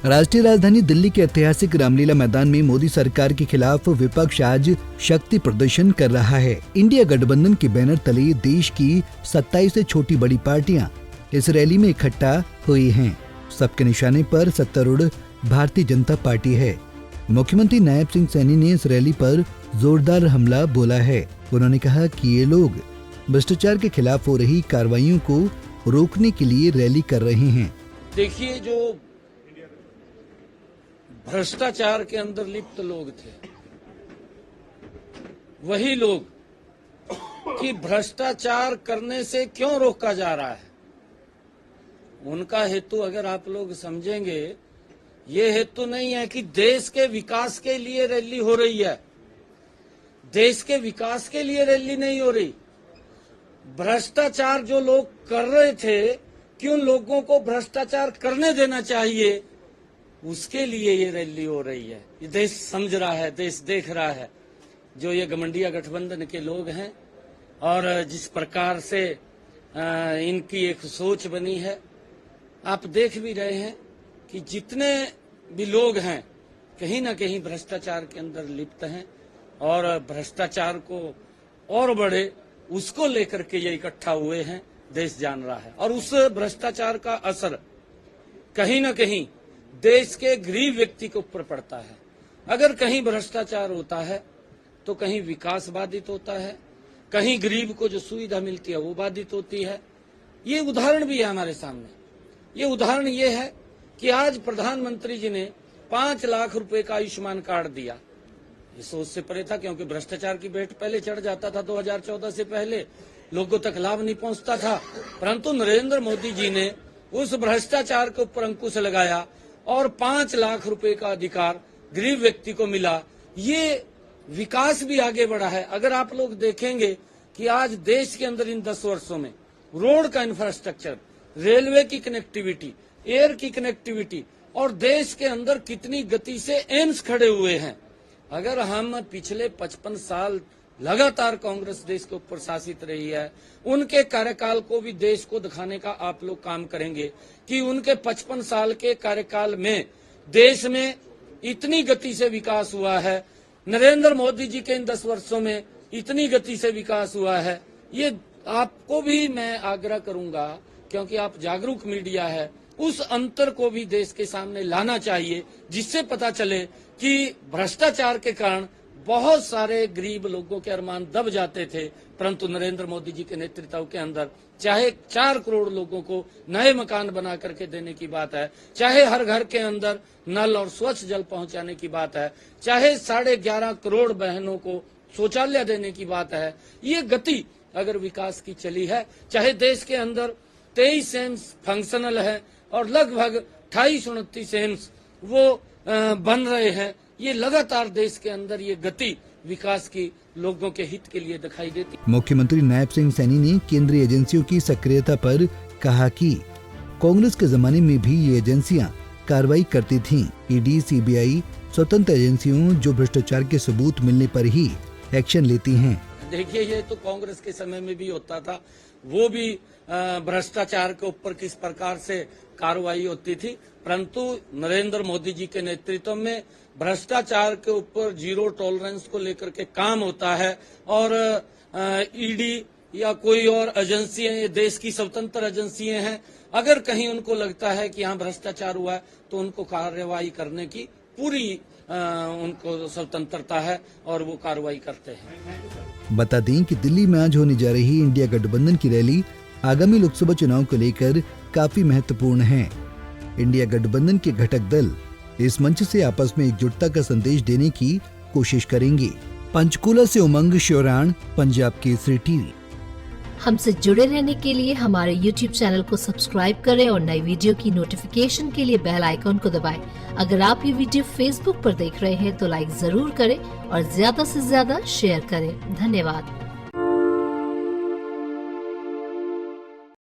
राष्ट्रीय राजधानी दिल्ली के ऐतिहासिक रामलीला मैदान में मोदी सरकार के खिलाफ विपक्ष आज शक्ति प्रदर्शन कर रहा है। इंडिया गठबंधन के बैनर तले देश की 27 से छोटी बड़ी पार्टियां इस रैली में इकट्ठा हुई हैं। सबके निशाने पर सत्तारूढ़ भारतीय जनता पार्टी है। मुख्यमंत्री नायब सिंह सैनी ने इस रैली पर जोरदार हमला बोला है। उन्होंने कहा कि ये लोग भ्रष्टाचार के खिलाफ हो रही कार्रवाइयों को रोकने के लिए रैली कर रहे हैं। देखिए, जो भ्रष्टाचार के अंदर लिप्त लोग थे, वही लोग कि भ्रष्टाचार करने से क्यों रोका जा रहा है, उनका हेतु अगर आप लोग समझेंगे, ये हेतु नहीं है कि देश के विकास के लिए रैली हो रही है। देश के विकास के लिए रैली नहीं हो रही। भ्रष्टाचार जो लोग कर रहे थे कि उन लोगों को भ्रष्टाचार करने देना चाहिए, उसके लिए ये रैली हो रही है। ये देश समझ रहा है, देश देख रहा है, जो ये गठबंधन गठबंधन के लोग हैं और जिस प्रकार से इनकी एक सोच बनी है। आप देख भी रहे हैं कि जितने भी लोग हैं कहीं ना कहीं भ्रष्टाचार के अंदर लिप्त हैं और भ्रष्टाचार को और बढ़े उसको लेकर के ये इकट्ठा हुए हैं। देश जान रहा है और उस भ्रष्टाचार का असर कहीं ना कहीं देश के गरीब व्यक्ति के ऊपर पड़ता है। अगर कहीं भ्रष्टाचार होता है तो कहीं विकास बाधित होता है, कहीं गरीब को जो सुविधा मिलती है वो बाधित होती है। ये उदाहरण भी है हमारे सामने। ये उदाहरण ये है कि आज प्रधानमंत्री जी ने 5 लाख रुपए का आयुष्मान कार्ड दिया। ये सोच से परे था, क्योंकि भ्रष्टाचार की भेंट पहले चढ़ जाता था। 2014 से पहले लोगों तक लाभ नहीं पहुंचता था, परंतु नरेंद्र मोदी जी ने उस भ्रष्टाचार के ऊपर अंकुश लगाया और 5 लाख रुपए का अधिकार गरीब व्यक्ति को मिला। ये विकास भी आगे बढ़ा है। अगर आप लोग देखेंगे कि आज देश के अंदर इन 10 वर्षों में रोड का इंफ्रास्ट्रक्चर, रेलवे की कनेक्टिविटी, एयर की कनेक्टिविटी और देश के अंदर कितनी गति से एम्स खड़े हुए हैं। अगर हम पिछले 55 साल लगातार कांग्रेस देश के ऊपर शासित रही है, उनके कार्यकाल को भी देश को दिखाने का आप लोग काम करेंगे कि उनके 55 साल के कार्यकाल में देश में इतनी गति से विकास हुआ है। नरेंद्र मोदी जी के इन 10 वर्षों में इतनी गति से विकास हुआ है। ये आपको भी मैं आग्रह करूंगा, क्योंकि आप जागरूक मीडिया है, उस अंतर को भी देश के सामने लाना चाहिए, जिससे पता चले कि भ्रष्टाचार के कारण बहुत सारे गरीब लोगों के अरमान दब जाते थे, परंतु नरेंद्र मोदी जी के नेतृत्व के अंदर चाहे 4 करोड़ लोगों को नए मकान बना करके देने की बात है, चाहे हर घर के अंदर नल और स्वच्छ जल पहुंचाने की बात है, चाहे 11.5 करोड़ बहनों को शौचालय देने की बात है। ये गति अगर विकास की चली है, चाहे देश के अंदर 23 एम्स फंक्शनल है और लगभग 28-29 एम्स वो बन रहे हैं, ये लगातार देश के अंदर ये गति विकास की लोगों के हित के लिए दिखाई देती। मुख्यमंत्री नायब सिंह सैनी ने केंद्रीय एजेंसियों की सक्रियता पर कहा कि कांग्रेस के जमाने में भी ये एजेंसियां कार्रवाई करती थीं। ईडी, सीबीआई स्वतंत्र एजेंसियों जो भ्रष्टाचार के सबूत मिलने पर ही एक्शन लेती हैं। देखिए, ये तो कांग्रेस के समय में भी होता था। वो भी भ्रष्टाचार के ऊपर किस प्रकार से कार्रवाई होती थी, परंतु नरेंद्र मोदी जी के नेतृत्व में भ्रष्टाचार के ऊपर जीरो टॉलरेंस को लेकर के काम होता है। और ईडी या कोई और एजेंसियां, ये देश की स्वतंत्र एजेंसियां हैं, अगर कहीं उनको लगता है कि यहाँ भ्रष्टाचार हुआ है तो उनको कार्रवाई करने की पूरी उनको स्वतंत्रता है और वो कार्रवाई करते हैं। बता दें कि दिल्ली में आज होने जा रही इंडिया गठबंधन की रैली आगामी लोकसभा चुनाव को लेकर काफी महत्वपूर्ण है। इंडिया गठबंधन के घटक दल इस मंच से आपस में एकजुटता का संदेश देने की कोशिश करेंगे। पंचकूला से उमंग श्योराण, पंजाब केसरी टीवी। हमसे जुड़े रहने के लिए हमारे YouTube चैनल को सब्सक्राइब करें और नई वीडियो की नोटिफिकेशन के लिए बेल आइकॉन को दबाएं। अगर आप ये वीडियो Facebook पर देख रहे हैं तो लाइक जरूर करें और ज्यादा से ज्यादा शेयर करें। धन्यवाद।